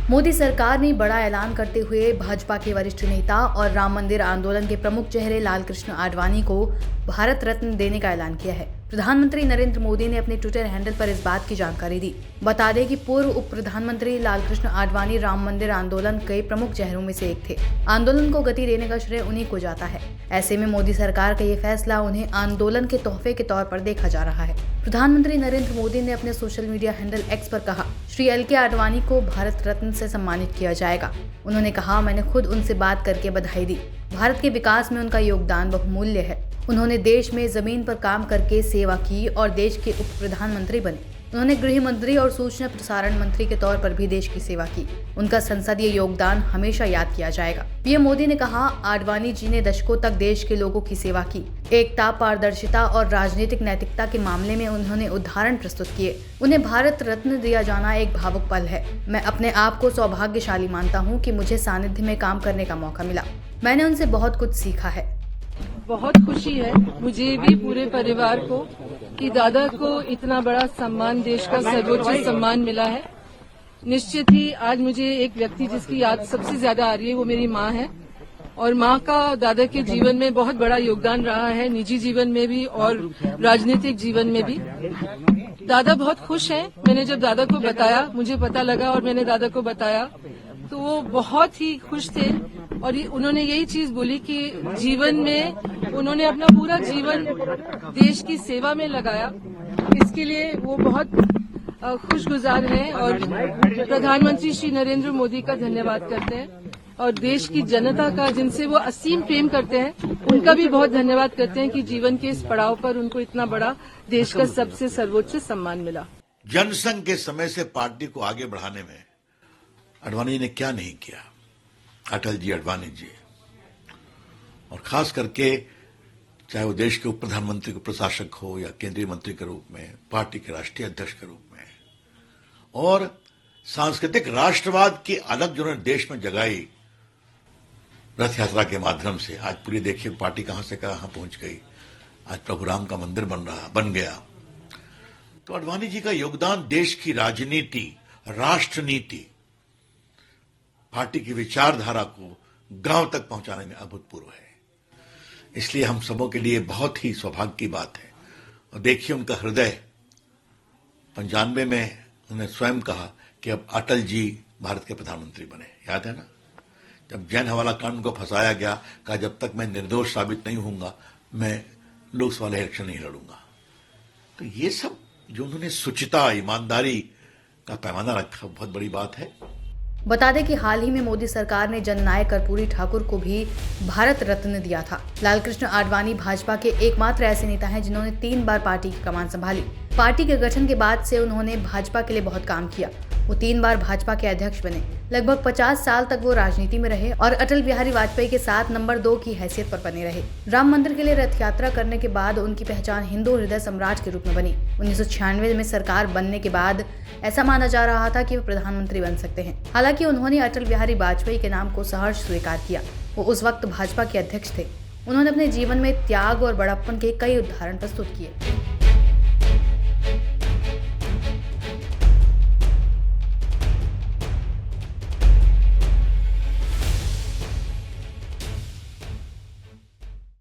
मोदी सरकार ने बड़ा ऐलान करते हुए भाजपा के वरिष्ठ नेता और राम मंदिर आंदोलन के प्रमुख चेहरे लालकृष्ण आडवाणी को भारत रत्न देने का ऐलान किया है। प्रधानमंत्री नरेंद्र मोदी ने अपने ट्विटर हैंडल पर इस बात की जानकारी दी। बता दें कि पूर्व उप प्रधानमंत्री लालकृष्ण आडवाणी राम मंदिर आंदोलन के प्रमुख चेहरों में से एक थे। आंदोलन को गति देने का श्रेय उन्हीं को जाता है। ऐसे में मोदी सरकार का ये फैसला उन्हें आंदोलन के तोहफे के तौर पर देखा जा रहा है। प्रधानमंत्री नरेंद्र मोदी ने अपने सोशल मीडिया हैंडल एक्स पर कहा, श्री एल के आडवाणी को भारत रत्न से सम्मानित किया जाएगा। उन्होंने कहा, मैंने खुद उनसे बात करके बधाई दी। भारत के विकास में उनका योगदान बहुमूल्य है। उन्होंने देश में जमीन पर काम करके सेवा की और देश के उप प्रधानमंत्री बने। उन्होंने गृह मंत्री और सूचना प्रसारण मंत्री के तौर पर भी देश की सेवा की। उनका संसदीय योगदान हमेशा याद किया जाएगा। पीएम मोदी ने कहा, आडवाणी जी ने दशकों तक देश के लोगों की सेवा की। एकता, पारदर्शिता और राजनीतिक नैतिकता के मामले में उन्होंने उदाहरण प्रस्तुत किए। उन्हें भारत रत्न दिया जाना एक भावुक पल है। मैं अपने आप को सौभाग्यशाली मानता हूँ कि मुझे सानिध्य में काम करने का मौका मिला। मैंने उनसे बहुत कुछ सीखा है। बहुत खुशी है मुझे भी, पूरे परिवार को, कि दादा को इतना बड़ा सम्मान, देश का सर्वोच्च सम्मान मिला है। निश्चित ही आज मुझे एक व्यक्ति जिसकी याद सबसे ज्यादा आ रही है वो मेरी माँ है, और माँ का दादा के जीवन में बहुत बड़ा योगदान रहा है, निजी जीवन में भी और राजनीतिक जीवन में भी। दादा बहुत खुश हैं। मैंने जब दादा को बताया, मुझे पता लगा और मैंने दादा को बताया, तो वो बहुत ही खुश थे। और उन्होंने यही चीज बोली कि जीवन में उन्होंने अपना पूरा जीवन देश की सेवा में लगाया। इसके लिए वो बहुत खुशगुजार हैं और प्रधानमंत्री श्री नरेंद्र मोदी का धन्यवाद करते हैं, और देश की जनता का, जिनसे वो असीम प्रेम करते हैं, उनका भी बहुत धन्यवाद करते हैं कि जीवन के इस पड़ाव पर उनको इतना बड़ा देश का सबसे सर्वोच्च सम्मान मिला। जनसंघ के समय से पार्टी को आगे बढ़ाने में आडवाणी ने क्या नहीं किया। अटल जी, आडवाणी जी, और खास करके चाहे वो देश के उप प्रधानमंत्री के प्रशासक हो या केंद्रीय मंत्री के रूप में, पार्टी के राष्ट्रीय अध्यक्ष के रूप में, और सांस्कृतिक राष्ट्रवाद की अलग जो देश में जगाई रथ यात्रा के माध्यम से। आज पूरी देखिए पार्टी कहां से कहां पहुंच गई। आज प्रभु राम का मंदिर बन गया। तो आडवाणी जी का योगदान देश की राजनीति, राष्ट्रनीति, पार्टी की विचारधारा को गांव तक पहुंचाने में अभूतपूर्व है। इसलिए हम सबों के लिए बहुत ही सौभाग्य की बात है। और देखिए उनका हृदय, 95 में उन्होंने स्वयं कहा कि अब अटल जी भारत के प्रधानमंत्री बने। याद है ना, जब जैन हवाला कांड को फंसाया गया, कहा जब तक मैं निर्दोष साबित नहीं होऊंगा मैं लोकसभा इलेक्शन नहीं लड़ूंगा। तो ये सब जो उन्होंने शुचिता, ईमानदारी का पैमाना रखा, बहुत बड़ी बात है। बता दें कि हाल ही में मोदी सरकार ने जननायक कर्पूरी ठाकुर को भी भारत रत्न दिया था। लालकृष्ण आडवाणी भाजपा के एकमात्र ऐसे नेता हैं जिन्होंने 3 बार पार्टी की कमान संभाली। पार्टी के गठन के बाद से उन्होंने भाजपा के लिए बहुत काम किया। वो 3 बार भाजपा के अध्यक्ष बने। लगभग 50 साल तक वो राजनीति में रहे और अटल बिहारी वाजपेयी के साथ नंबर 2 की हैसियत पर बने रहे। राम मंदिर के लिए रथ यात्रा करने के बाद उनकी पहचान हिंदू हृदय सम्राट के रूप में बनी। 1996 में सरकार बनने के बाद ऐसा माना जा रहा था कि वे प्रधानमंत्री बन सकते हैं। हालांकि उन्होंने अटल बिहारी वाजपेयी के नाम को सहर्ष स्वीकार किया। वो उस वक्त भाजपा के अध्यक्ष थे। उन्होंने अपने जीवन में त्याग और बड़प्पन के कई उदाहरण प्रस्तुत किए।